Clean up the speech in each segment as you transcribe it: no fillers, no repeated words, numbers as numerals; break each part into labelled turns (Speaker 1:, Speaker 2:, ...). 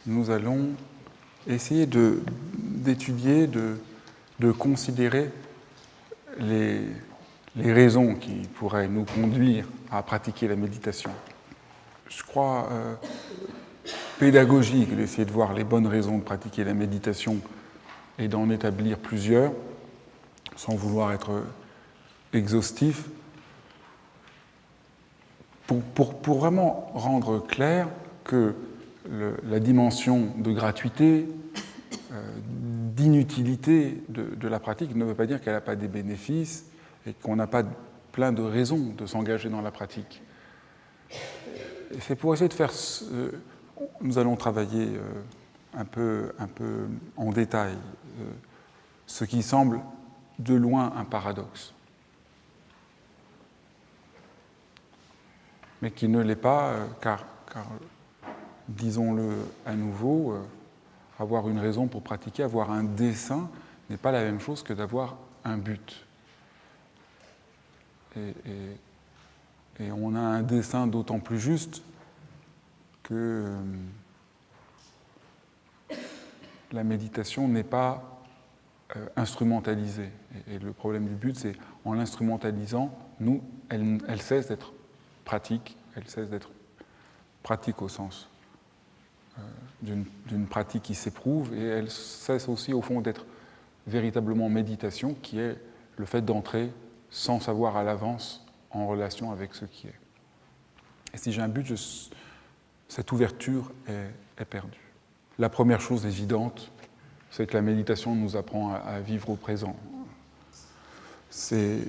Speaker 1: nous allons essayer d'étudier, de considérer les raisons qui pourraient nous conduire à pratiquer la méditation. Je crois pédagogique d'essayer de voir les bonnes raisons de pratiquer la méditation et d'en établir plusieurs, sans vouloir être exhaustif, pour vraiment rendre clair que la dimension de gratuité, d'inutilité de la pratique ne veut pas dire qu'elle n'a pas des bénéfices et qu'on n'a pas plein de raisons de s'engager dans la pratique. Et c'est pour essayer de faire... nous allons travailler un peu en détail ce qui semble de loin un paradoxe, mais qui ne l'est pas, car disons-le à nouveau, avoir une raison pour pratiquer, avoir un dessein, n'est pas la même chose que d'avoir un but. Et on a un dessein d'autant plus juste que la méditation n'est pas instrumentalisée. Et le problème du but, c'est en l'instrumentalisant, elle cesse d'être pratique, elle cesse d'être pratique au sens d'une pratique qui s'éprouve, et elle cesse aussi au fond d'être véritablement méditation, qui est le fait d'entrer sans savoir à l'avance en relation avec ce qui est. Et si j'ai un but, cette ouverture est perdue. La première chose évidente, c'est que la méditation nous apprend à vivre au présent. Si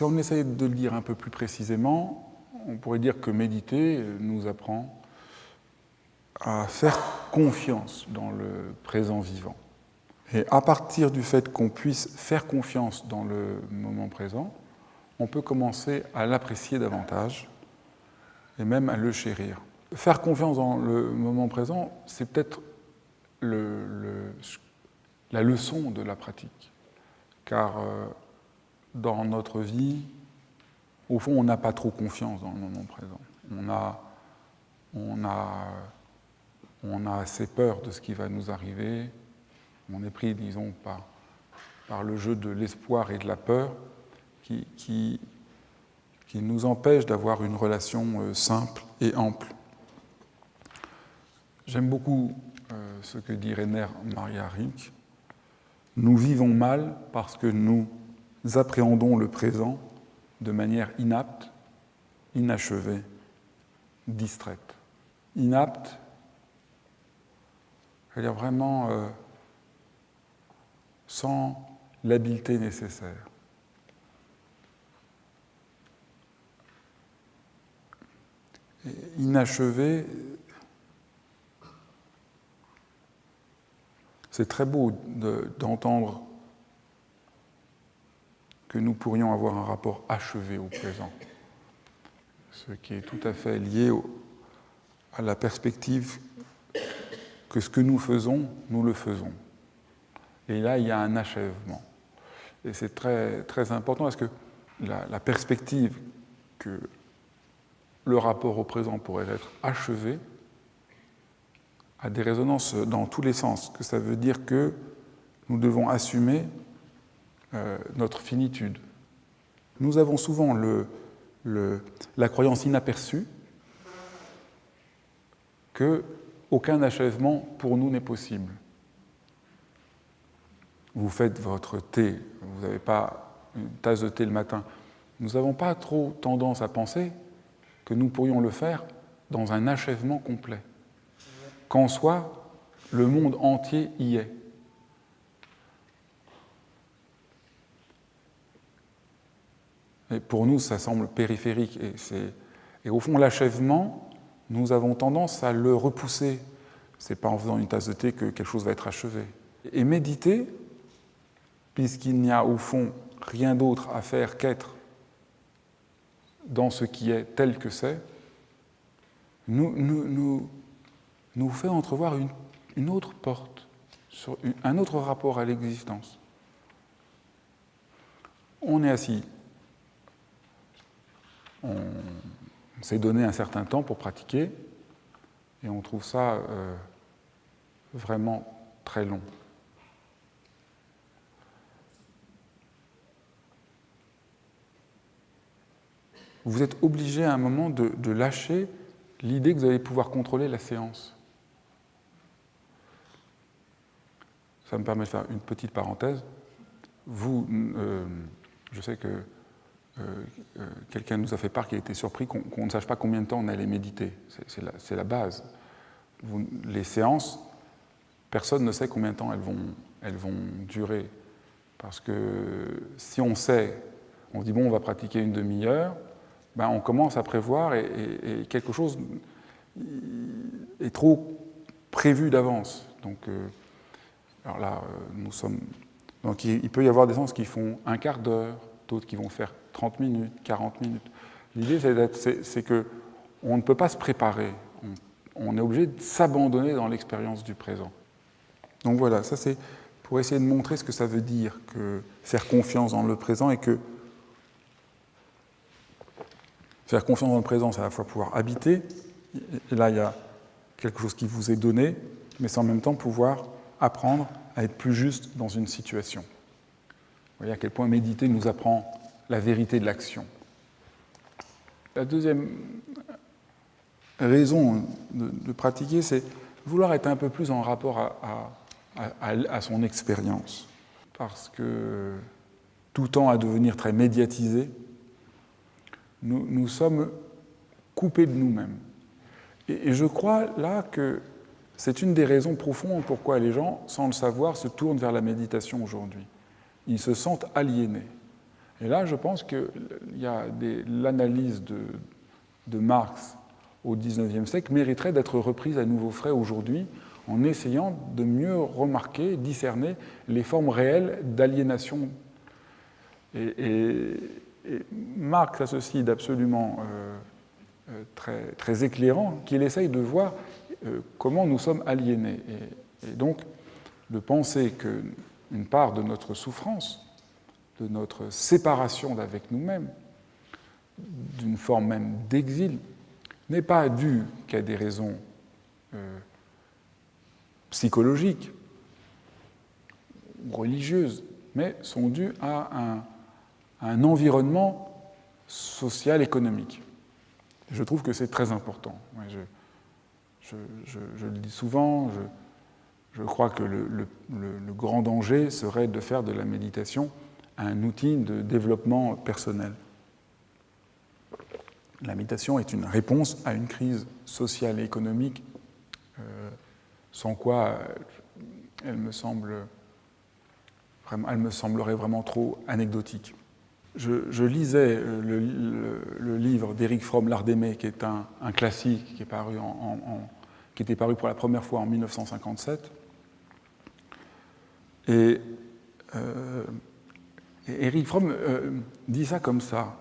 Speaker 1: on essaye de le dire un peu plus précisément, on pourrait dire que méditer nous apprend à faire confiance dans le présent vivant. Et à partir du fait qu'on puisse faire confiance dans le moment présent, on peut commencer à l'apprécier davantage et même à le chérir. Faire confiance dans le moment présent, c'est peut-être la leçon de la pratique. Car dans notre vie, au fond, on n'a pas trop confiance dans le moment présent. On a assez peur de ce qui va nous arriver. On est pris, disons, par le jeu de l'espoir et de la peur qui nous empêche d'avoir une relation simple et ample. J'aime beaucoup ce que dit Rainer Maria Rilke. Nous vivons mal parce que nous appréhendons le présent de manière inapte, inachevée, distraite. Inapte, c'est-à-dire vraiment sans l'habileté nécessaire. Et inachevé, c'est très beau d'entendre que nous pourrions avoir un rapport achevé au présent, ce qui est tout à fait lié à la perspective que ce que nous faisons, nous le faisons. Et là, il y a un achèvement. Et c'est très, très important parce que la perspective que le rapport au présent pourrait être achevé a des résonances dans tous les sens, que ça veut dire que nous devons assumer notre finitude. Nous avons souvent la croyance inaperçue qu'aucun achèvement pour nous n'est possible. Vous faites votre thé, vous n'avez pas une tasse de thé le matin. Nous n'avons pas trop tendance à penser que nous pourrions le faire dans un achèvement complet. Qu'en soit, le monde entier y est. Et pour nous, ça semble périphérique. Et au fond, l'achèvement, nous avons tendance à le repousser. Ce n'est pas en faisant une tasse de thé que quelque chose va être achevé. Et méditer, puisqu'il n'y a au fond rien d'autre à faire qu'être dans ce qui est tel que c'est, nous fait entrevoir une autre porte, sur un autre rapport à l'existence. On est assis. On s'est donné un certain temps pour pratiquer, et on trouve ça vraiment très long. Vous êtes obligé à un moment de lâcher l'idée que vous allez pouvoir contrôler la séance. Ça me permet de faire une petite parenthèse. Vous, je sais que quelqu'un nous a fait part qu'il était surpris qu'on ne sache pas combien de temps on allait méditer. C'est la base. Les séances, personne ne sait combien de temps elles vont durer. Parce que si on sait, on se dit bon, on va pratiquer une demi-heure, ben on commence à prévoir et quelque chose est trop prévu d'avance. Donc, alors là, nous sommes. Donc il peut y avoir des séances qui font un quart d'heure, d'autres qui vont faire 30 minutes, 40 minutes. L'idée, c'est qu'on ne peut pas se préparer. On est obligé de s'abandonner dans l'expérience du présent. Donc voilà, ça c'est pour essayer de montrer ce que ça veut dire que faire confiance dans le présent et que faire confiance dans le présent, c'est à la fois pouvoir habiter, et là il y a quelque chose qui vous est donné, mais c'est en même temps pouvoir apprendre à être plus juste dans une situation. Vous voyez à quel point méditer nous apprend la vérité de l'action. La deuxième raison de pratiquer, c'est vouloir être un peu plus en rapport à son expérience. Parce que tout tend à devenir très médiatisé, nous sommes coupés de nous-mêmes. Et je crois là que c'est une des raisons profondes pourquoi les gens, sans le savoir, se tournent vers la méditation aujourd'hui. Ils se sentent aliénés. Et là, je pense qu'il y a l'analyse de Marx au XIXe siècle mériterait d'être reprise à nouveau frais aujourd'hui en essayant de mieux remarquer, discerner les formes réelles d'aliénation. Et Marx a ceci d'absolument très, très éclairant, qu'il essaye de voir comment nous sommes aliénés. Et donc, de penser qu'une part de notre souffrance, de notre séparation d'avec nous-mêmes, d'une forme même d'exil, n'est pas due qu'à des raisons psychologiques ou religieuses, mais sont dues à un environnement social, économique. Je trouve que c'est très important. Je le dis souvent, je crois que le grand danger serait de faire de la méditation un outil de développement personnel. La méditation est une réponse à une crise sociale et économique, sans quoi elle me semblerait vraiment trop anecdotique. Je lisais le livre d'Éric Fromm, L'Art d'aimer, qui est un classique qui est paru qui était paru pour la première fois en 1957. Et Éric Fromm dit ça comme ça.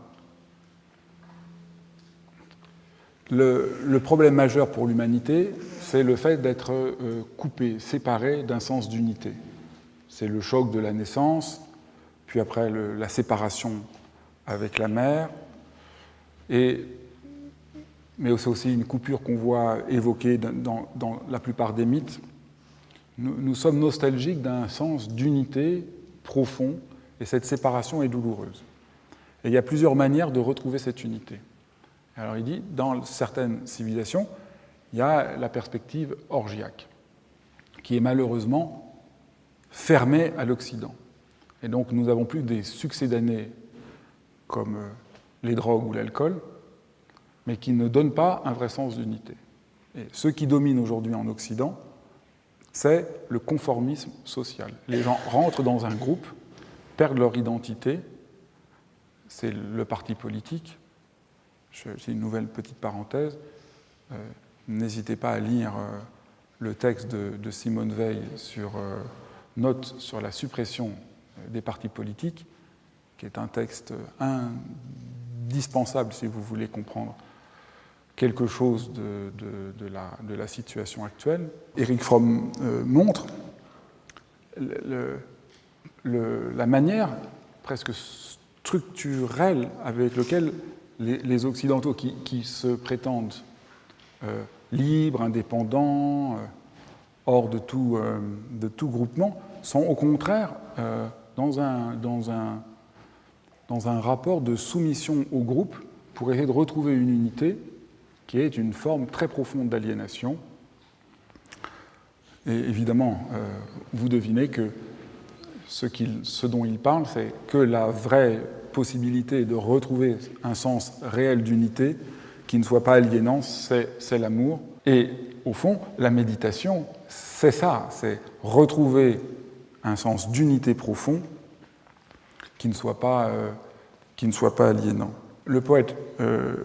Speaker 1: Le problème majeur pour l'humanité, c'est le fait d'être coupé, séparé d'un sens d'unité. C'est le choc de la naissance, puis après la séparation avec la mère, mais c'est aussi une coupure qu'on voit évoquée dans la plupart des mythes. Nous sommes nostalgiques d'un sens d'unité profond, et cette séparation est douloureuse. Et il y a plusieurs manières de retrouver cette unité. Alors il dit, dans certaines civilisations, il y a la perspective orgiaque, qui est malheureusement fermée à l'Occident. Et donc nous n'avons plus des succédanés comme les drogues ou l'alcool, mais qui ne donnent pas un vrai sens d'unité. Et ce qui domine aujourd'hui en Occident, c'est le conformisme social. Les gens rentrent dans un groupe, perdent leur identité, c'est le parti politique. C'est une nouvelle petite parenthèse. N'hésitez pas à lire le texte de Simone Veil sur Note sur la suppression des partis politiques, qui est un texte indispensable si vous voulez comprendre quelque chose de la situation actuelle. Éric Fromm montre la manière presque structurelle avec laquelle les Occidentaux qui se prétendent libres, indépendants, hors de tout groupement, sont au contraire dans un rapport de soumission au groupe pour essayer de retrouver une unité qui est une forme très profonde d'aliénation. Et évidemment, vous devinez que ce dont il parle, c'est que la vraie possibilité de retrouver un sens réel d'unité qui ne soit pas aliénant, c'est l'amour. Et au fond, la méditation, c'est ça, c'est retrouver un sens d'unité profond qui ne soit pas aliénant. Le poète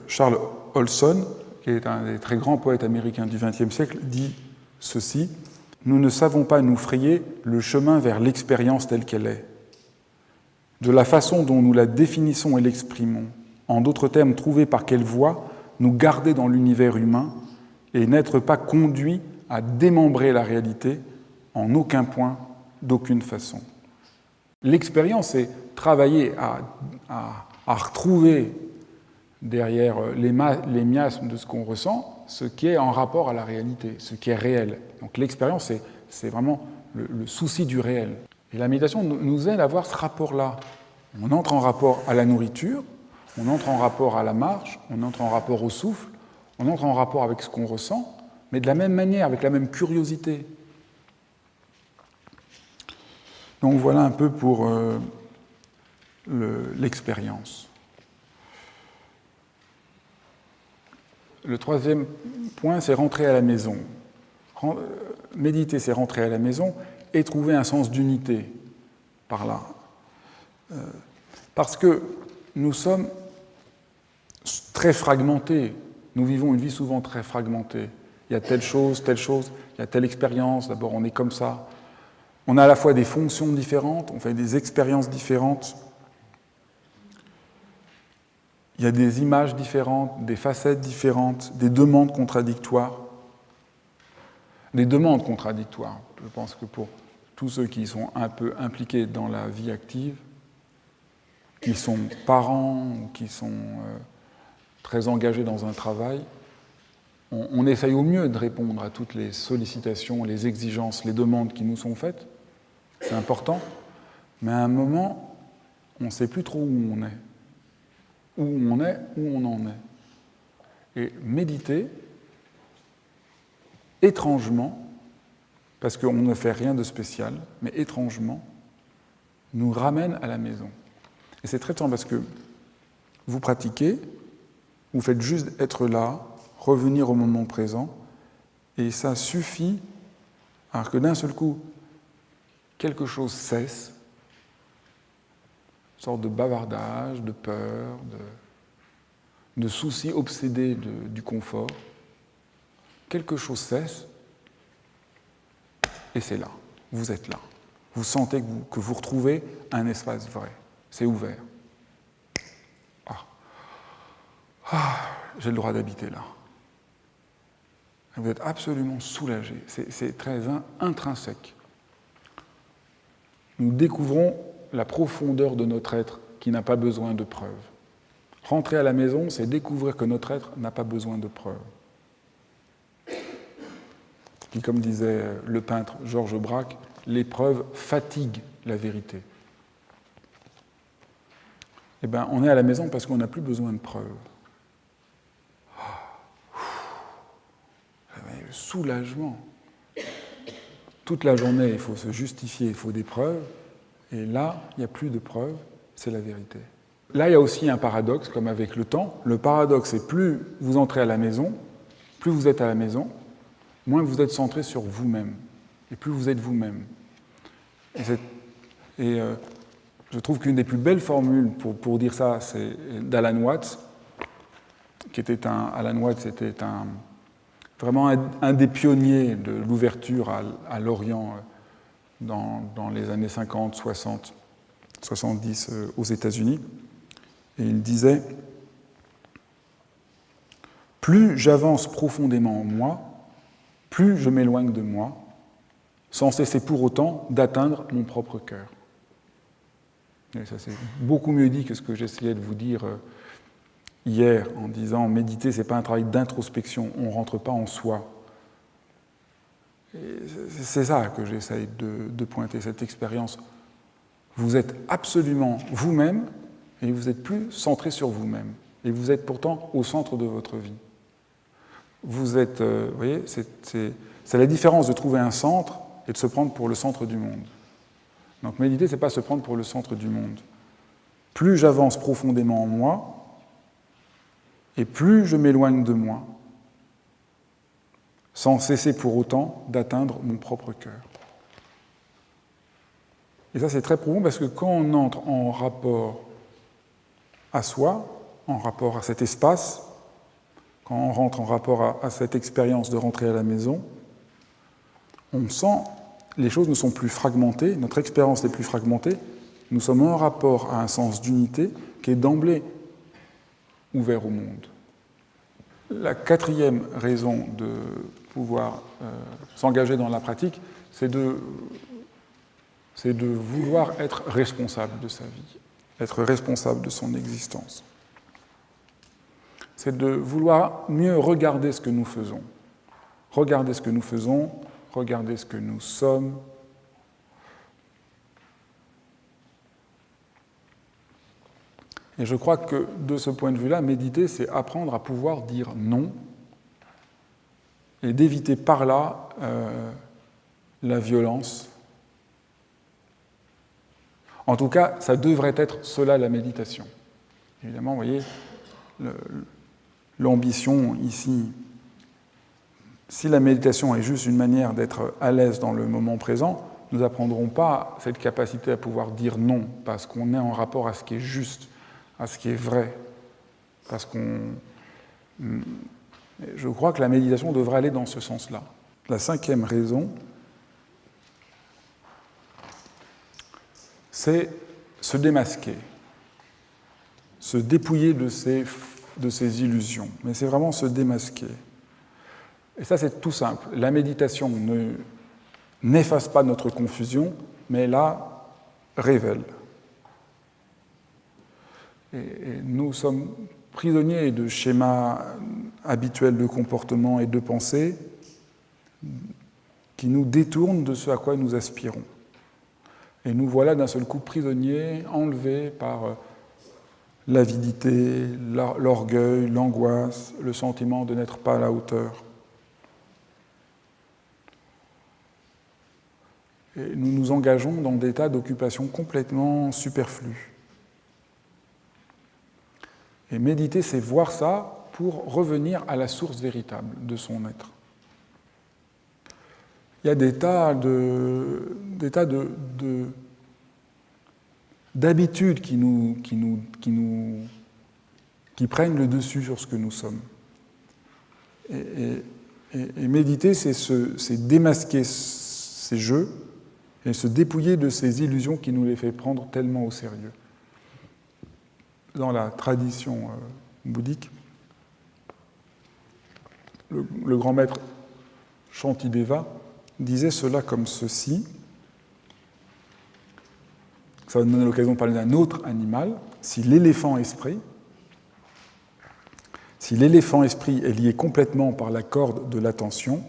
Speaker 1: Charles Olson, qui est un des très grands poètes américains du XXe siècle, dit ceci: « Nous ne savons pas nous frayer le chemin vers l'expérience telle qu'elle est. De la façon dont nous la définissons et l'exprimons, en d'autres termes, trouver par quelle voie nous garder dans l'univers humain et n'être pas conduits à démembrer la réalité en aucun point, d'aucune façon. » L'expérience, c'est travailler à retrouver derrière les miasmes de ce qu'on ressent, ce qui est en rapport à la réalité, ce qui est réel. Donc l'expérience, c'est vraiment le souci du réel. Et la méditation nous aide à avoir ce rapport-là. On entre en rapport à la nourriture, on entre en rapport à la marche, on entre en rapport au souffle, on entre en rapport avec ce qu'on ressent, mais de la même manière, avec la même curiosité. Donc voilà un peu pour l'expérience. Le troisième point, c'est rentrer à la maison. Méditer, c'est rentrer à la maison et trouver un sens d'unité par là. Parce que nous sommes très fragmentés. Nous vivons une vie souvent très fragmentée. Il y a telle chose, il y a telle expérience. D'abord, on est comme ça. On a à la fois des fonctions différentes, on fait des expériences différentes. Il y a des images différentes, des facettes différentes, des demandes contradictoires. Des demandes contradictoires. Je pense que pour tous ceux qui sont un peu impliqués dans la vie active, qui sont parents ou qui sont très engagés dans un travail, on essaye au mieux de répondre à toutes les sollicitations, les exigences, les demandes qui nous sont faites. C'est important. Mais à un moment, on ne sait plus trop où on est. Où on en est. Et méditer, étrangement, parce qu'on ne fait rien de spécial, mais étrangement, nous ramène à la maison. Et c'est très important parce que vous pratiquez, vous faites juste être là, revenir au moment présent, et ça suffit, alors que d'un seul coup, quelque chose cesse, une sorte de bavardage, de peur, de soucis obsédés du confort. Quelque chose cesse, et c'est là. Vous êtes là. Vous sentez que vous retrouvez un espace vrai. C'est ouvert. J'ai le droit d'habiter là. Vous êtes absolument soulagé. C'est très intrinsèque. Nous découvrons la profondeur de notre être qui n'a pas besoin de preuves. Rentrer à la maison, c'est découvrir que notre être n'a pas besoin de preuves. Qui, comme disait le peintre Georges Braque, l'épreuve fatigue la vérité. Eh bien, on est à la maison parce qu'on n'a plus besoin de preuves. Le soulagement. Toute la journée, il faut se justifier, il faut des preuves. Et là, il n'y a plus de preuves, c'est la vérité. Là, il y a aussi un paradoxe, comme avec le temps. Le paradoxe, c'est plus vous entrez à la maison, plus vous êtes à la maison, moins vous êtes centré sur vous-même. Et plus vous êtes vous-même. Et je trouve qu'une des plus belles formules pour dire ça, c'est d'Alan Watts, Alan Watts était vraiment un des pionniers de l'ouverture à l'Orient dans les années 50, 60, 70 aux États-Unis. Et il disait « Plus j'avance profondément en moi, plus je m'éloigne de moi, sans cesser pour autant d'atteindre mon propre cœur. » Et ça, c'est beaucoup mieux dit que ce que j'essayais de vous dire hier en disant « Méditer, ce n'est pas un travail d'introspection, on ne rentre pas en soi. C'est ça que j'essaye de pointer, cette expérience. Vous êtes absolument vous-même et vous n'êtes plus centré sur vous-même. Et vous êtes pourtant au centre de votre vie. Vous êtes, vous voyez, c'est la différence de trouver un centre et de se prendre pour le centre du monde. Donc méditer, ce n'est pas se prendre pour le centre du monde. Plus j'avance profondément en moi, et plus je m'éloigne de moi, sans cesser pour autant d'atteindre mon propre cœur. Et ça, c'est très profond parce que quand on entre en rapport à soi, en rapport à cet espace, quand on rentre en rapport à cette expérience de rentrer à la maison, on sent les choses ne sont plus fragmentées, notre expérience n'est plus fragmentée, nous sommes en rapport à un sens d'unité qui est d'emblée ouvert au monde. La quatrième raison de pouvoir s'engager dans la pratique, c'est de vouloir être responsable de sa vie, être responsable de son existence. C'est de vouloir mieux regarder ce que nous faisons. Regarder ce que nous faisons, regarder ce que nous sommes. Et je crois que de ce point de vue-là, méditer, c'est apprendre à pouvoir dire non et d'éviter par là la violence. En tout cas, ça devrait être cela la méditation. Évidemment, vous voyez, l'ambition ici, si la méditation est juste une manière d'être à l'aise dans le moment présent, nous n'apprendrons pas cette capacité à pouvoir dire non, parce qu'on est en rapport à ce qui est juste, à ce qui est vrai. Parce qu'on... Je crois que la méditation devrait aller dans ce sens-là. La cinquième raison, c'est se démasquer, se dépouiller de ses illusions. Mais c'est vraiment se démasquer. Et ça, c'est tout simple. La méditation n'efface pas notre confusion, mais la révèle. Et nous sommes prisonniers de schémas habituels de comportement et de pensée qui nous détournent de ce à quoi nous aspirons. Et nous voilà d'un seul coup prisonniers, enlevés par l'avidité, l'orgueil, l'angoisse, le sentiment de n'être pas à la hauteur. Et nous nous engageons dans des tas d'occupations complètement superflues. Et méditer, c'est voir ça pour revenir à la source véritable de son être. Il y a des tas d'habitudes qui prennent le dessus sur ce que nous sommes. Et méditer, c'est démasquer ces jeux et se dépouiller de ces illusions qui nous les fait prendre tellement au sérieux. Dans la tradition bouddhique, le grand maître Shantideva disait cela comme ceci. Ça va nous donner l'occasion de parler d'un autre animal. Si l'éléphant esprit est lié complètement par la corde de l'attention,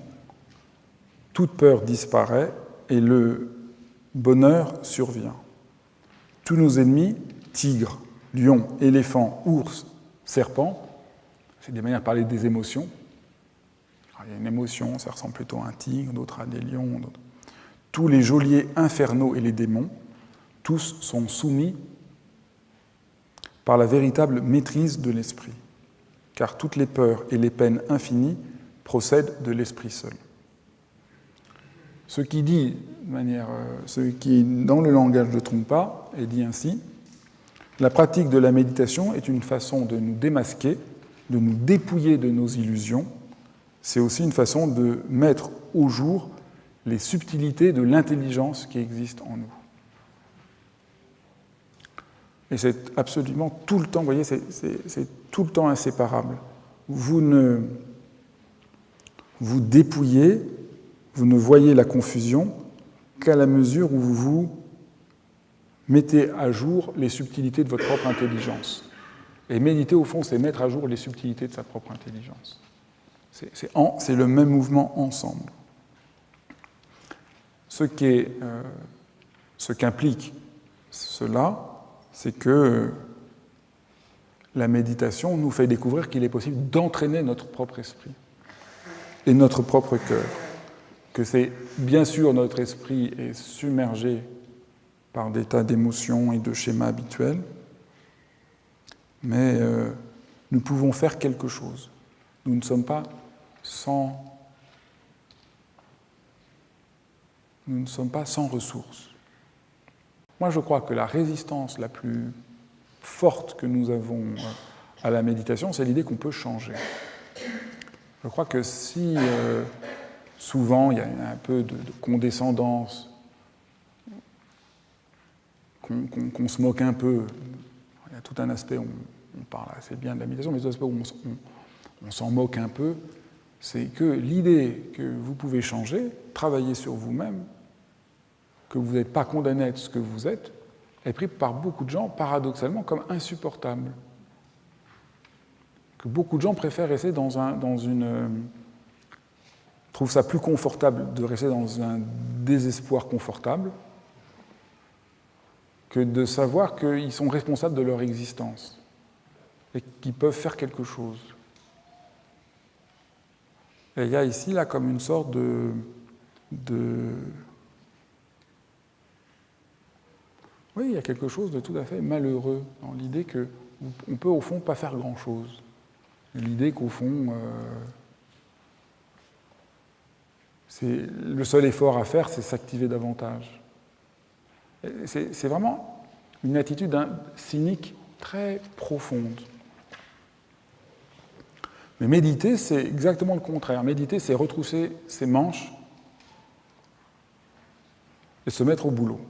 Speaker 1: toute peur disparaît et le bonheur survient. Tous nos ennemis, tigres, lions, éléphants, ours, serpents, c'est des manières de parler des émotions. Alors, il y a une émotion, ça ressemble plutôt à un tigre, d'autres à des lions. D'autres. Tous les geôliers infernaux et les démons, tous sont soumis par la véritable maîtrise de l'esprit, car toutes les peurs et les peines infinies procèdent de l'esprit seul. Ce qui dit, ce qui dans le langage de Trungpa est dit ainsi: la pratique de la méditation est une façon de nous démasquer, de nous dépouiller de nos illusions. C'est aussi une façon de mettre au jour les subtilités de l'intelligence qui existent en nous. Et c'est absolument tout le temps, vous voyez, c'est tout le temps inséparable. Vous dépouillez, vous ne voyez la confusion qu'à la mesure où vous mettez à jour les subtilités de votre propre intelligence. Et méditer, au fond, c'est mettre à jour les subtilités de sa propre intelligence. C'est le même mouvement ensemble. ce qu'implique cela, c'est que la méditation nous fait découvrir qu'il est possible d'entraîner notre propre esprit et notre propre cœur. Que c'est bien sûr notre esprit est submergé par des tas d'émotions et de schémas habituels, mais nous pouvons faire quelque chose. Nous ne sommes pas sans ressources. Moi, je crois que la résistance la plus forte que nous avons à la méditation, c'est l'idée qu'on peut changer. Je crois que si souvent il y a un peu de condescendance, qu'on se moque un peu, il y a tout un aspect, on parle assez bien de la méditation, mais l'aspect où on s'en moque un peu, c'est que l'idée que vous pouvez changer, travailler sur vous-même, que vous n'êtes pas condamné à être ce que vous êtes, est pris par beaucoup de gens, paradoxalement, comme insupportable. Que beaucoup de gens préfèrent rester trouvent ça plus confortable de rester dans un désespoir confortable que de savoir qu'ils sont responsables de leur existence et qu'ils peuvent faire quelque chose. Et il y a ici, là, comme une sorte Oui, il y a quelque chose de tout à fait malheureux dans l'idée qu'on peut, au fond, pas faire grand-chose. L'idée qu'au fond, le seul effort à faire, c'est s'activer davantage. C'est vraiment une attitude cynique très profonde. Mais méditer, c'est exactement le contraire. Méditer, c'est retrousser ses manches et se mettre au boulot.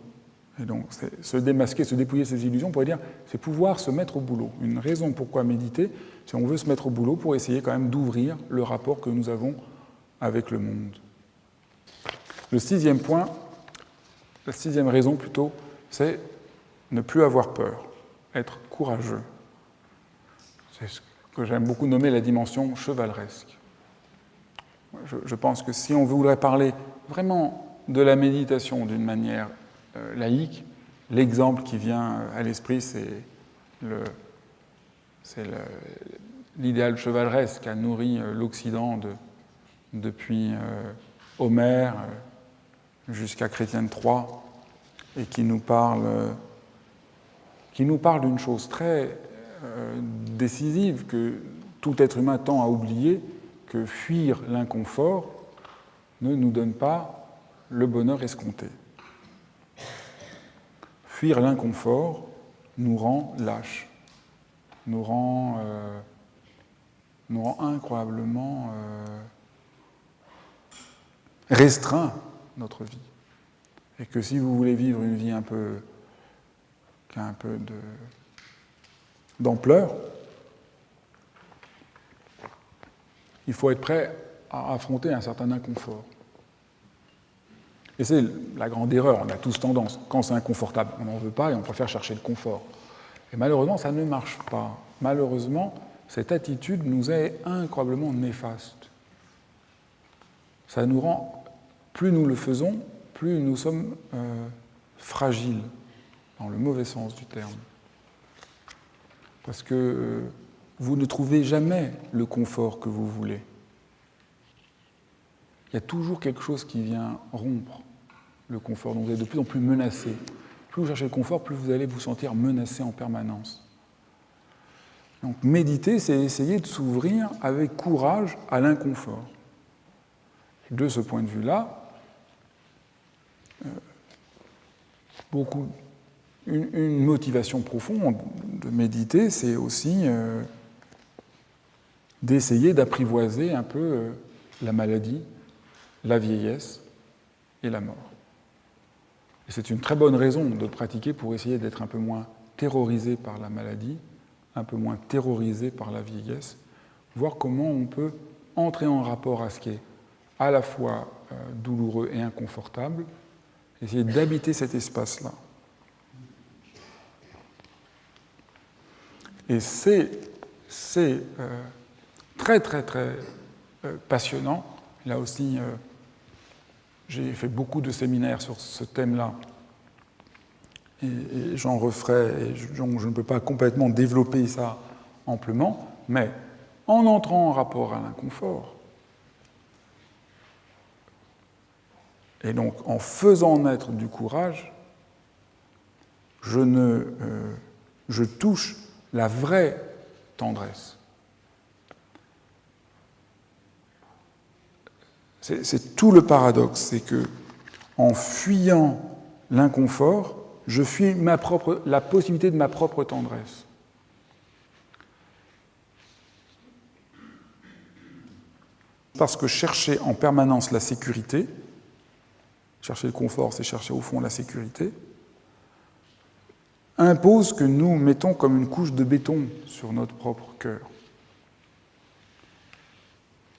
Speaker 1: Et donc, c'est se démasquer, se dépouiller ses illusions, on pourrait dire, c'est pouvoir se mettre au boulot. Une raison pourquoi méditer, c'est qu'on veut se mettre au boulot pour essayer quand même d'ouvrir le rapport que nous avons avec le monde. Le sixième point, la sixième raison plutôt, c'est ne plus avoir peur, être courageux. C'est ce que j'aime beaucoup nommer la dimension chevaleresque. Je pense que si on voudrait parler vraiment de la méditation d'une manière laïque, l'exemple qui vient à l'esprit, c'est l'idéal chevaleresque qui a nourri l'Occident depuis Homère jusqu'à Chrétien III, et qui nous parle d'une chose très décisive que tout être humain tend à oublier, que fuir l'inconfort ne nous donne pas le bonheur escompté. Fuir l'inconfort nous rend lâches, nous rend incroyablement restreint notre vie. Et que si vous voulez vivre une vie qui a un peu d'ampleur, il faut être prêt à affronter un certain inconfort. Et c'est la grande erreur, on a tous tendance. Quand c'est inconfortable, on n'en veut pas et on préfère chercher le confort. Et malheureusement, ça ne marche pas. Malheureusement, cette attitude nous est incroyablement néfaste. Ça nous rend, plus nous le faisons, plus nous sommes fragiles, dans le mauvais sens du terme. Parce que vous ne trouvez jamais le confort que vous voulez. Il y a toujours quelque chose qui vient rompre le confort, donc vous êtes de plus en plus menacé. Plus vous cherchez le confort, plus vous allez vous sentir menacé en permanence. Donc méditer, c'est essayer de s'ouvrir avec courage à l'inconfort. De ce point de vue-là, une motivation profonde de méditer, c'est aussi d'essayer d'apprivoiser un peu la maladie, la vieillesse et la mort. Et c'est une très bonne raison de pratiquer pour essayer d'être un peu moins terrorisé par la maladie, un peu moins terrorisé par la vieillesse, voir comment on peut entrer en rapport à ce qui est à la fois douloureux et inconfortable, essayer d'habiter cet espace-là. Et c'est très, très, très passionnant. Là aussi, j'ai fait beaucoup de séminaires sur ce thème-là, et j'en referai, donc je ne peux pas complètement développer ça amplement, mais en entrant en rapport à l'inconfort, et donc en faisant naître du courage, je touche la vraie tendresse. C'est tout le paradoxe, c'est que en fuyant l'inconfort, je fuis la possibilité de ma propre tendresse. Parce que chercher en permanence la sécurité, chercher le confort, c'est chercher au fond la sécurité, impose que nous mettons comme une couche de béton sur notre propre cœur.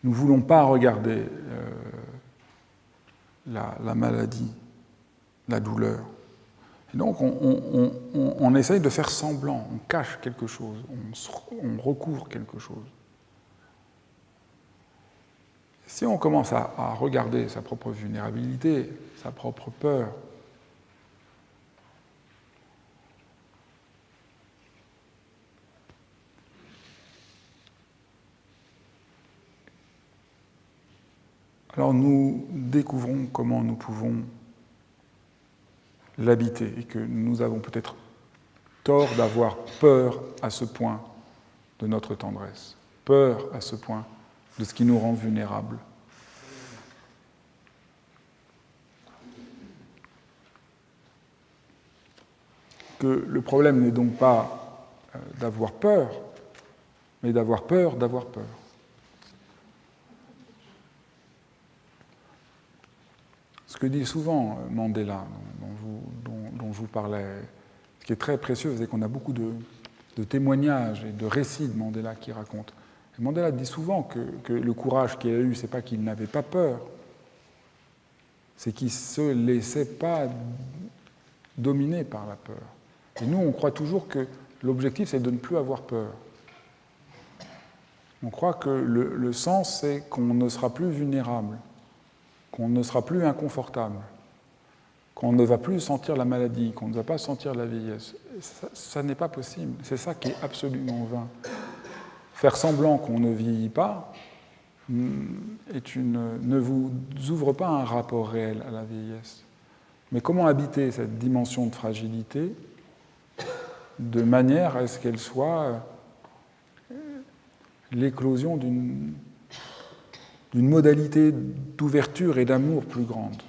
Speaker 1: Nous ne voulons pas regarder la maladie, la douleur. Et donc on essaye de faire semblant, on cache quelque chose, on recouvre quelque chose. Si on commence à regarder sa propre vulnérabilité, sa propre peur, alors nous découvrons comment nous pouvons l'habiter et que nous avons peut-être tort d'avoir peur à ce point de notre tendresse, peur à ce point de ce qui nous rend vulnérables. Que le problème n'est donc pas d'avoir peur, mais d'avoir peur d'avoir peur. Ce que dit souvent Mandela, dont je vous parlais, ce qui est très précieux, c'est qu'on a beaucoup de témoignages et de récits de Mandela qui racontent. Et Mandela dit souvent que le courage qu'il a eu, ce n'est pas qu'il n'avait pas peur, c'est qu'il ne se laissait pas dominer par la peur. Et nous, on croit toujours que l'objectif, c'est de ne plus avoir peur. On croit que le sens, c'est qu'on ne sera plus vulnérable, qu'on ne sera plus inconfortable, qu'on ne va plus sentir la maladie, qu'on ne va pas sentir la vieillesse. Ça n'est pas possible. C'est ça qui est absolument vain. Faire semblant qu'on ne vieillit pas ne vous ouvre pas un rapport réel à la vieillesse. Mais comment habiter cette dimension de fragilité de manière à ce qu'elle soit l'éclosion d'une modalité d'ouverture et d'amour plus grande.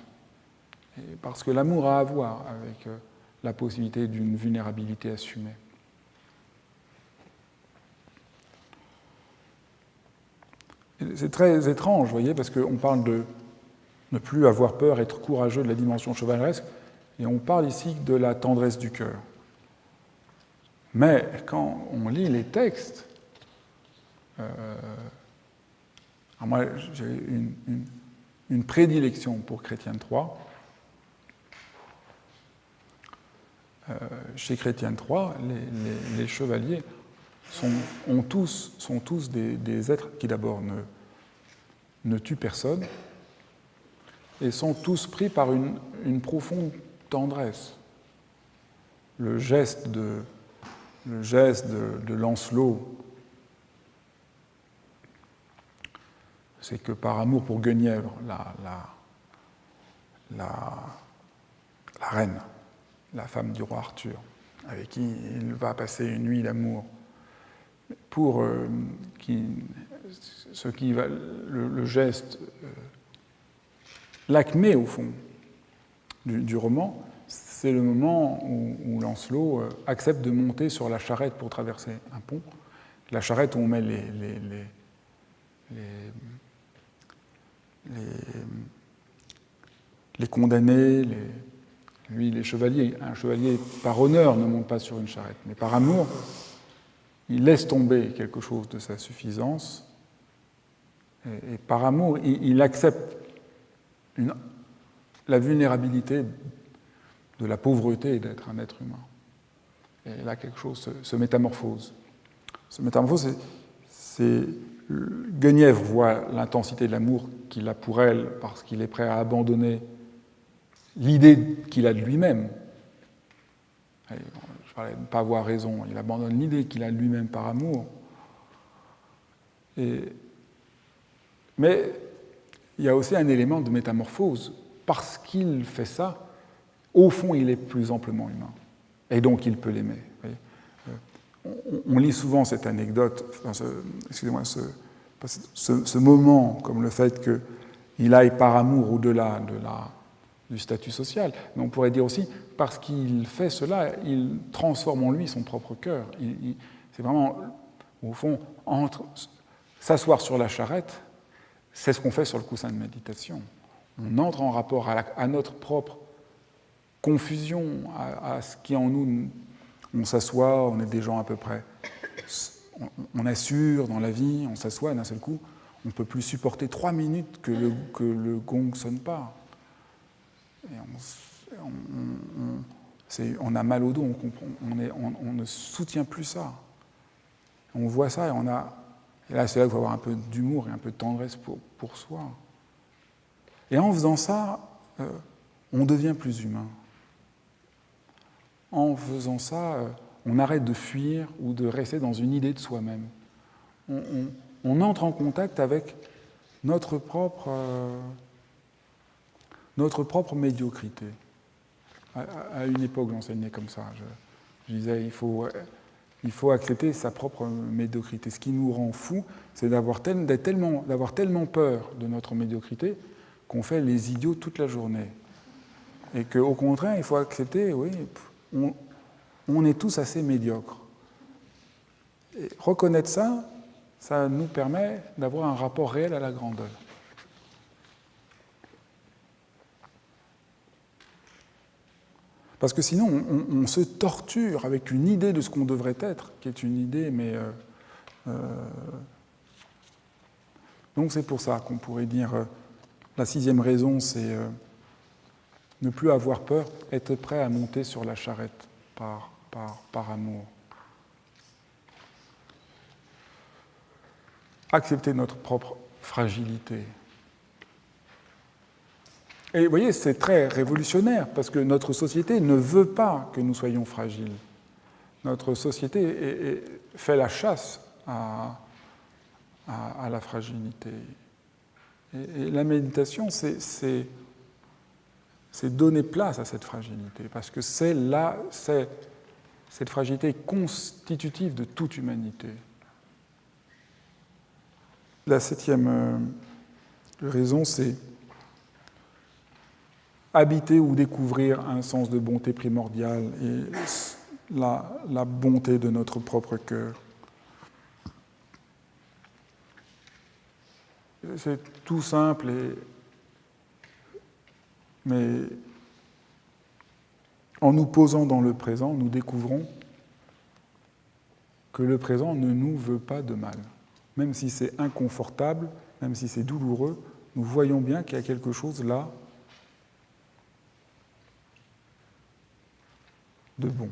Speaker 1: Parce que l'amour a à voir avec la possibilité d'une vulnérabilité assumée. C'est très étrange, vous voyez, parce qu'on parle de ne plus avoir peur, être courageux de la dimension chevaleresque, et on parle ici de la tendresse du cœur. Mais quand on lit les textes, moi j'ai une prédilection pour Chrétien III. Chez Chrétien III, les chevaliers sont tous des êtres qui d'abord ne tuent personne et sont tous pris par une profonde tendresse. Le geste de Lancelot, c'est que par amour pour Guenièvre, la reine, la femme du roi Arthur, avec qui il va passer une nuit d'amour, pour le geste, l'acmé au fond du roman, c'est le moment où Lancelot accepte de monter sur la charrette pour traverser un pont. La charrette où on met les condamnés, les chevaliers. Un chevalier, par honneur, ne monte pas sur une charrette, mais par amour, il laisse tomber quelque chose de sa suffisance, et par amour, il accepte la vulnérabilité de la pauvreté d'être un être humain. Et là, quelque chose se métamorphose. Se métamorphose, c'est Guenièvre voit l'intensité de l'amour qu'il a pour elle parce qu'il est prêt à abandonner l'idée qu'il a de lui-même. Je parlais de ne pas avoir raison, il abandonne l'idée qu'il a de lui-même par amour. Mais il y a aussi un élément de métamorphose. Parce qu'il fait ça, au fond, il est plus amplement humain. Et donc, il peut l'aimer. On lit souvent cette anecdote, excusez-moi, ce moment, comme le fait qu'il aille par amour au-delà du statut social. Mais on pourrait dire aussi, parce qu'il fait cela, il transforme en lui son propre cœur. C'est vraiment, au fond, s'asseoir sur la charrette, c'est ce qu'on fait sur le coussin de méditation. On entre en rapport à notre propre confusion, à ce qui en nous, on s'assoit, on est des gens à peu près, on assure dans la vie, on s'assoit et d'un seul coup, on ne peut plus supporter 3 minutes que le gong ne sonne pas. Et on a mal au dos, on ne soutient plus ça. On voit ça et là, c'est là qu'il faut avoir un peu d'humour et un peu de tendresse pour soi. Et en faisant ça, on devient plus humain. En faisant ça, on arrête de fuir ou de rester dans une idée de soi-même. On entre en contact avec notre propre médiocrité. À une époque, j'enseignais comme ça. Je disais, il faut accepter sa propre médiocrité. Ce qui nous rend fous, c'est d'avoir tellement peur de notre médiocrité qu'on fait les idiots toute la journée. Et qu'au contraire, il faut accepter, oui, on est tous assez médiocres. Et reconnaître ça, ça nous permet d'avoir un rapport réel à la grandeur. Parce que sinon, on se torture avec une idée de ce qu'on devrait être, qui est une idée, mais... Donc c'est pour ça qu'on pourrait dire, la 6e raison, c'est ne plus avoir peur, être prêt à monter sur la charrette par amour. Accepter notre propre fragilité. Et vous voyez, c'est très révolutionnaire, parce que notre société ne veut pas que nous soyons fragiles. Notre société fait la chasse à la fragilité. Et la méditation, c'est donner place à cette fragilité, parce que cette fragilité est constitutive de toute humanité. La 7e raison, c'est habiter ou découvrir un sens de bonté primordiale et la bonté de notre propre cœur. C'est tout simple, mais en nous posant dans le présent, nous découvrons que le présent ne nous veut pas de mal. Même si c'est inconfortable, même si c'est douloureux, nous voyons bien qu'il y a quelque chose là de bon.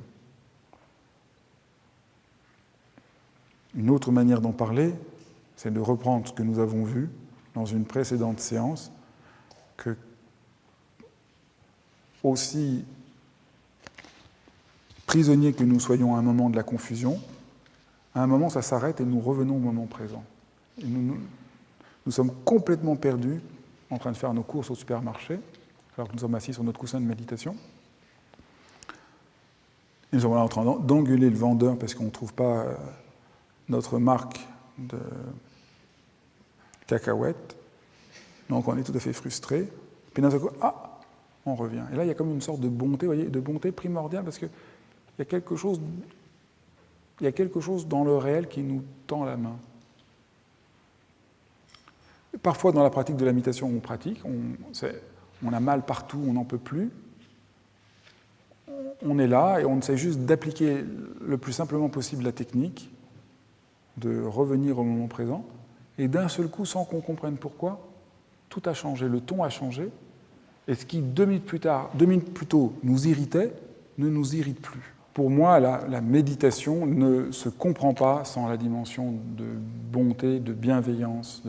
Speaker 1: Une autre manière d'en parler, c'est de reprendre ce que nous avons vu dans une précédente séance, que aussi prisonniers que nous soyons à un moment de la confusion, à un moment ça s'arrête et nous revenons au moment présent. Et nous sommes complètement perdus en train de faire nos courses au supermarché, alors que nous sommes assis sur notre coussin de méditation. Et nous sommes là en train d'engueuler le vendeur parce qu'on ne trouve pas notre marque de cacahuètes. Donc on est tout à fait frustré. Puis d'un seul coup, on revient. Et là, il y a comme une sorte de bonté, vous voyez, de bonté primordiale, parce qu'il y a quelque chose dans le réel qui nous tend la main. Parfois, dans la pratique de la méditation, on pratique, on a mal partout, on n'en peut plus. On est là et on essaie juste d'appliquer le plus simplement possible la technique, de revenir au moment présent, et d'un seul coup, sans qu'on comprenne pourquoi, tout a changé, le ton a changé, et ce qui, 2 minutes plus tôt, nous irritait, ne nous irrite plus. pour moi, la méditation ne se comprend pas sans la dimension de bonté, de bienveillance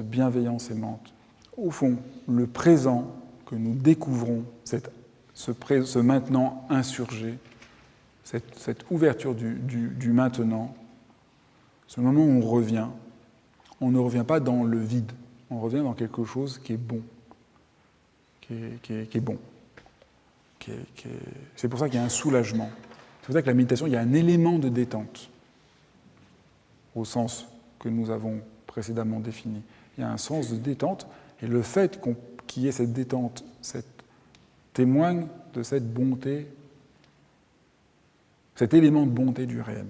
Speaker 1: aimante. Au fond, le présent que nous découvrons, ce maintenant insurgé, cette ouverture du maintenant, ce moment où on ne revient pas dans le vide, on revient dans quelque chose qui est bon, qui est bon. C'est pour ça qu'il y a un soulagement. C'est pour ça que la méditation, il y a un élément de détente, au sens que nous avons précédemment défini. Il y a un sens de détente, et le fait qu'il y ait cette détente témoigne de cette bonté, cet élément de bonté du réel.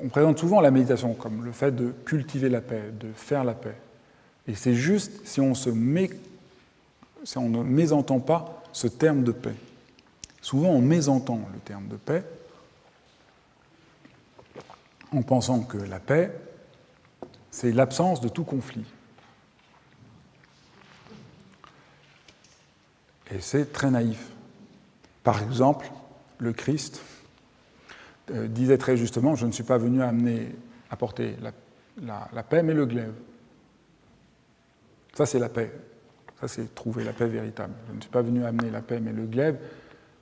Speaker 1: On présente souvent la méditation comme le fait de cultiver la paix, de faire la paix. Et c'est juste si on ne mésentend pas ce terme de paix. Souvent, on mésentend le terme de paix en pensant que la paix, c'est l'absence de tout conflit. Et c'est très naïf. Par exemple, le Christ disait très justement « Je ne suis pas venu apporter la paix, mais le glaive. » Ça, c'est la paix. Ça, c'est trouver la paix véritable. Je ne suis pas venu amener la paix, mais le glaive.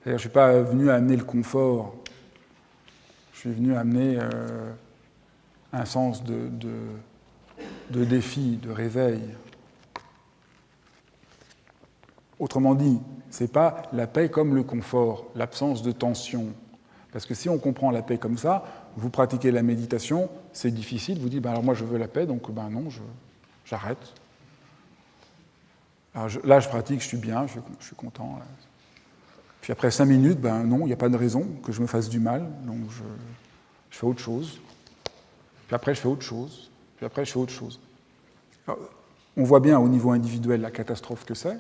Speaker 1: C'est-à-dire, je ne suis pas venu amener le confort. Je suis venu amener un sens de défi, de réveil. Autrement dit, ce n'est pas la paix comme le confort, l'absence de tension. Parce que si on comprend la paix comme ça, vous pratiquez la méditation, c'est difficile, vous dites, alors moi je veux la paix, donc non, j'arrête. Alors là, je pratique, je suis bien, je suis content. Là. Puis après 5 minutes, non, il n'y a pas de raison que je me fasse du mal, donc je fais autre chose. Puis après, je fais autre chose. Puis après, je fais autre chose. Alors, on voit bien au niveau individuel la catastrophe que c'est.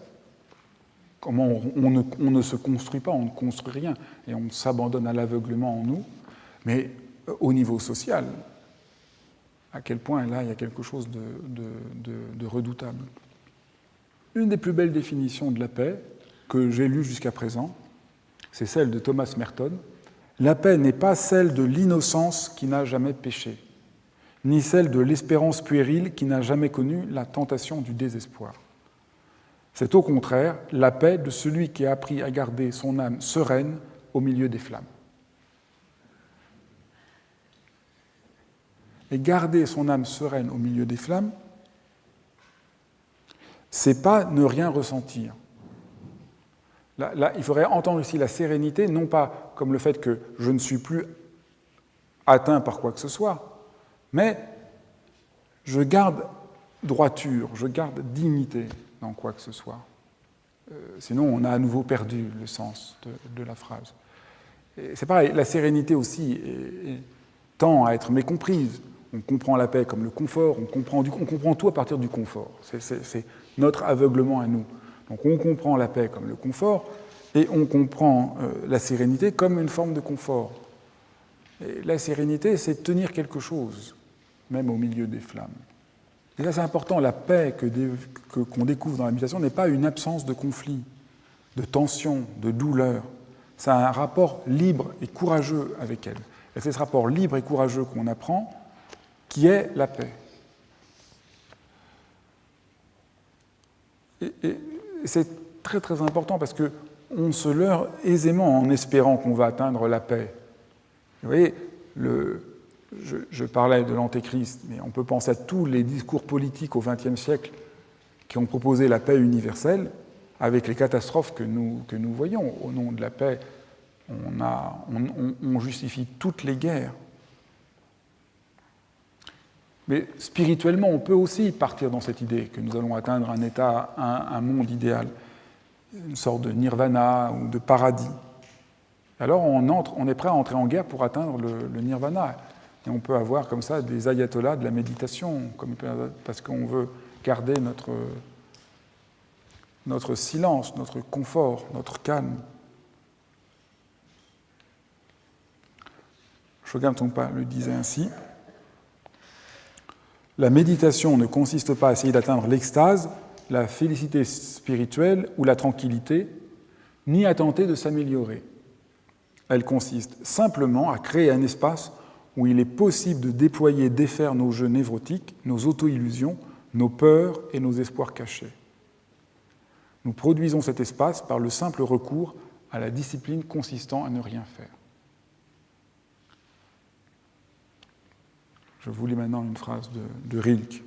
Speaker 1: Comment on ne se construit pas, on ne construit rien, et on s'abandonne à l'aveuglement en nous. Mais au niveau social, à quel point là, il y a quelque chose de redoutable. Une des plus belles définitions de la paix que j'ai lues jusqu'à présent, c'est celle de Thomas Merton. La paix n'est pas celle de l'innocence qui n'a jamais péché, ni celle de l'espérance puérile qui n'a jamais connu la tentation du désespoir. C'est au contraire la paix de celui qui a appris à garder son âme sereine au milieu des flammes. Et garder son âme sereine au milieu des flammes, c'est pas ne rien ressentir. Là, il faudrait entendre ici la sérénité, non pas comme le fait que je ne suis plus atteint par quoi que ce soit, mais je garde droiture, je garde dignité dans quoi que ce soit. Sinon, on a à nouveau perdu le sens de la phrase. Et c'est pareil, la sérénité aussi tend à être mécomprise. On comprend la paix comme le confort, on comprend tout à partir du confort. C'est notre aveuglement à nous. Donc on comprend la paix comme le confort, et on comprend la sérénité comme une forme de confort. Et la sérénité, c'est tenir quelque chose, même au milieu des flammes. Et ça, c'est important, la paix qu'on découvre dans la méditation n'est pas une absence de conflit, de tension, de douleur. C'est un rapport libre et courageux avec elle. Et c'est ce rapport libre et courageux qu'on apprend qui est la paix. Et c'est très très important parce qu'on se leurre aisément en espérant qu'on va atteindre la paix. Vous voyez, je parlais de l'Antéchrist, mais on peut penser à tous les discours politiques au XXe siècle qui ont proposé la paix universelle avec les catastrophes que nous voyons. Au nom de la paix, on justifie toutes les guerres. Mais spirituellement, on peut aussi partir dans cette idée que nous allons atteindre un état, un monde idéal, une sorte de nirvana ou de paradis. Alors on est prêt à entrer en guerre pour atteindre le nirvana. Et on peut avoir comme ça des ayatollahs de la méditation, parce qu'on veut garder notre silence, notre confort, notre calme. Shogam Trungpa le disait ainsi. La méditation ne consiste pas à essayer d'atteindre l'extase, la félicité spirituelle ou la tranquillité, ni à tenter de s'améliorer. Elle consiste simplement à créer un espace où il est possible de déployer et défaire nos jeux névrotiques, nos auto-illusions, nos peurs et nos espoirs cachés. Nous produisons cet espace par le simple recours à la discipline consistant à ne rien faire. Je vous lis maintenant une phrase de Rilke.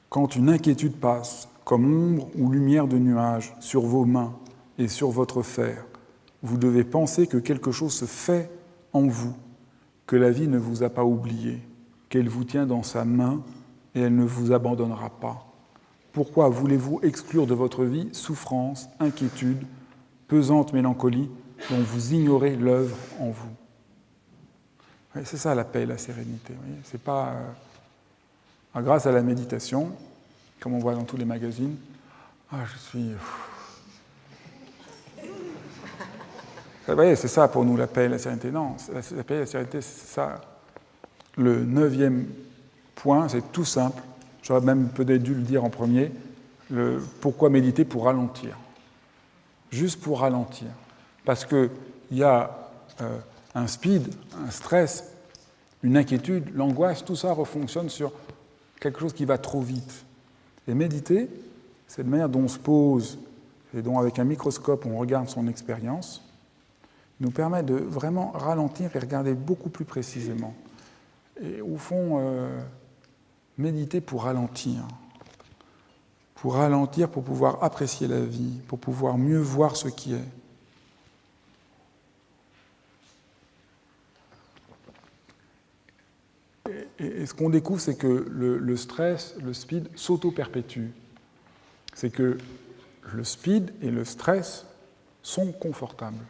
Speaker 1: Quand une inquiétude passe, comme ombre ou lumière de nuage, sur vos mains et sur votre fer, vous devez penser que quelque chose se fait en vous, que la vie ne vous a pas oublié, qu'elle vous tient dans sa main et elle ne vous abandonnera pas. Pourquoi voulez-vous exclure de votre vie souffrance, inquiétude, pesante mélancolie dont vous ignorez l'œuvre en vous? Oui, c'est ça la paix et la sérénité. C'est pas grâce à la méditation, comme on voit dans tous les magazines. Je suis. Vous voyez, c'est ça pour nous la paix et la sérénité. Non, la paix et la sérénité, c'est ça. Le 9e point, c'est tout simple. J'aurais même peut-être dû le dire en premier. Pourquoi méditer? Pour ralentir. Juste pour ralentir. Parce qu'il y a un speed, un stress, une inquiétude, l'angoisse, tout ça refonctionne sur quelque chose qui va trop vite. Et méditer, c'est la manière dont on se pose et dont, avec un microscope, on regarde son expérience, nous permet de vraiment ralentir et regarder beaucoup plus précisément. Et au fond, méditer pour ralentir, pour pouvoir apprécier la vie, pour pouvoir mieux voir ce qui est. Et ce qu'on découvre, c'est que le stress, le speed, s'auto-perpétue. C'est que le speed et le stress sont confortables.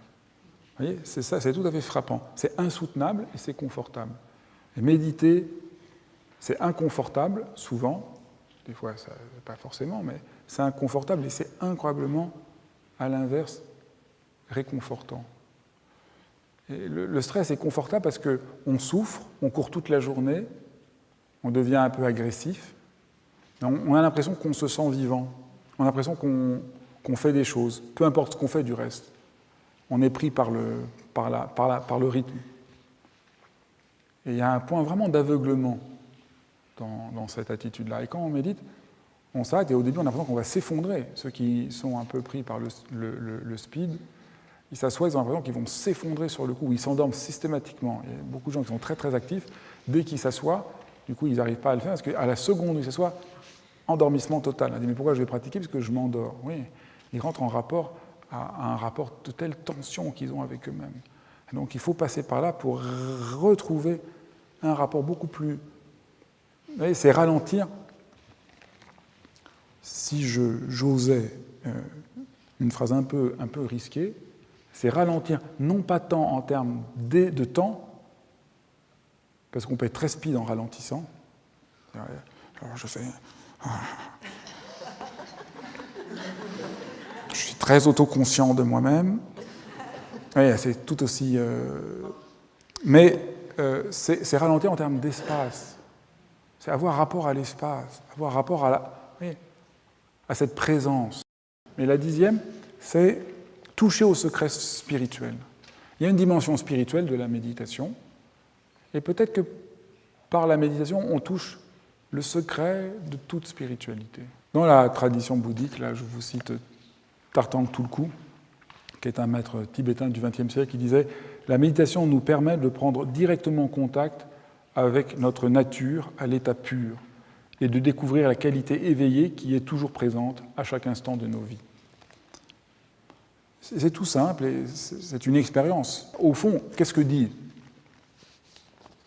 Speaker 1: Vous voyez, c'est ça, c'est tout à fait frappant. C'est insoutenable et c'est confortable. Et méditer, c'est inconfortable, souvent, des fois, ça, pas forcément, mais c'est inconfortable et c'est incroyablement, à l'inverse, réconfortant. Et le stress est confortable parce qu'on souffre, on court toute la journée, on devient un peu agressif, on a l'impression qu'on se sent vivant, on a l'impression qu'on fait des choses, peu importe ce qu'on fait du reste. On est pris par le rythme. Et il y a un point vraiment d'aveuglement dans cette attitude-là. Et quand on médite, on s'arrête et au début on a l'impression qu'on va s'effondrer. Ceux qui sont un peu pris par le speed, ils s'assoient, ils ont l'impression qu'ils vont s'effondrer sur le coup, ils s'endorment systématiquement. Il y a beaucoup de gens qui sont très très actifs, dès qu'ils s'assoient, du coup ils n'arrivent pas à le faire, parce qu'à la seconde où ils s'assoient, endormissement total. On dit mais pourquoi je vais pratiquer? Parce que je m'endors. Oui, ils rentrent en rapport à un rapport de telle tension qu'ils ont avec eux-mêmes. Donc il faut passer par là pour retrouver un rapport beaucoup plus... Vous voyez, c'est ralentir. Si j'osais une phrase un peu risquée, c'est ralentir, non pas tant en termes de temps, parce qu'on peut être très speed en ralentissant. Alors je fais... Je suis très autoconscient de moi-même. Oui, c'est tout aussi... Mais c'est ralentir en termes d'espace. C'est avoir rapport à l'espace, avoir rapport à cette présence. Mais la 10e, c'est toucher au secret spirituel. Il y a une dimension spirituelle de la méditation, et peut-être que par la méditation, on touche le secret de toute spiritualité. Dans la tradition bouddhique, là, je vous cite Tartang Tulku, qui est un maître tibétain du XXe siècle, qui disait « La méditation nous permet de prendre directement contact avec notre nature à l'état pur et de découvrir la qualité éveillée qui est toujours présente à chaque instant de nos vies. » C'est tout simple et c'est une expérience. Au fond, qu'est-ce que dit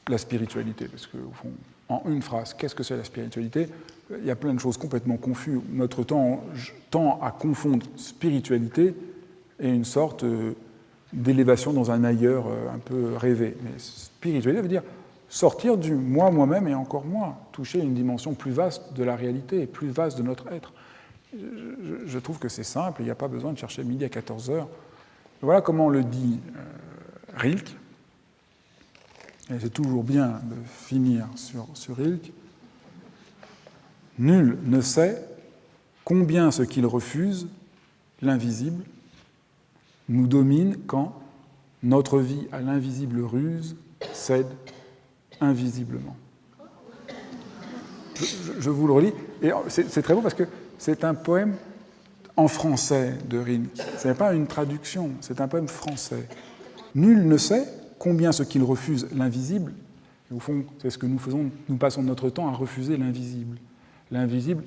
Speaker 1: la spiritualité? Parce qu'au fond, en une phrase, qu'est-ce que c'est la spiritualité? Il y a plein de choses complètement confuses. Notre temps tend à confondre spiritualité et une sorte d'élévation dans un ailleurs un peu rêvé. Mais spiritualité veut dire sortir du moi, moi-même et encore moins, toucher une dimension plus vaste de la réalité et plus vaste de notre être. Je trouve que c'est simple, il n'y a pas besoin de chercher midi à 14h. Voilà comment le dit Rilke. Et c'est toujours bien de finir sur Rilke. Nul ne sait combien ce qu'il refuse, l'invisible, nous domine quand notre vie à l'invisible ruse cède invisiblement. Je vous le relis, et c'est très beau parce que c'est un poème en français de Rilke. Ce n'est pas une traduction, c'est un poème français. Nul ne sait combien ce qu'il refuse l'invisible, et au fond, c'est ce que nous faisons, nous passons notre temps à refuser l'invisible. L'invisible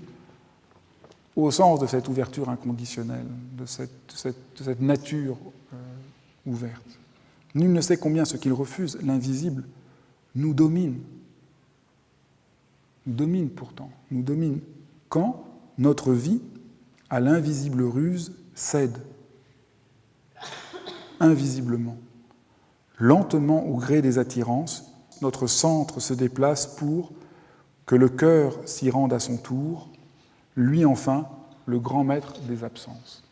Speaker 1: au sens de cette ouverture inconditionnelle, de cette nature ouverte. Nul ne sait combien ce qu'il refuse, l'invisible, nous domine. Nous domine pourtant. Nous domine quand notre vie, à l'invisible ruse, cède. Invisiblement. Lentement, au gré des attirances, notre centre se déplace pour que le cœur s'y rende à son tour, lui enfin, le grand maître des absences.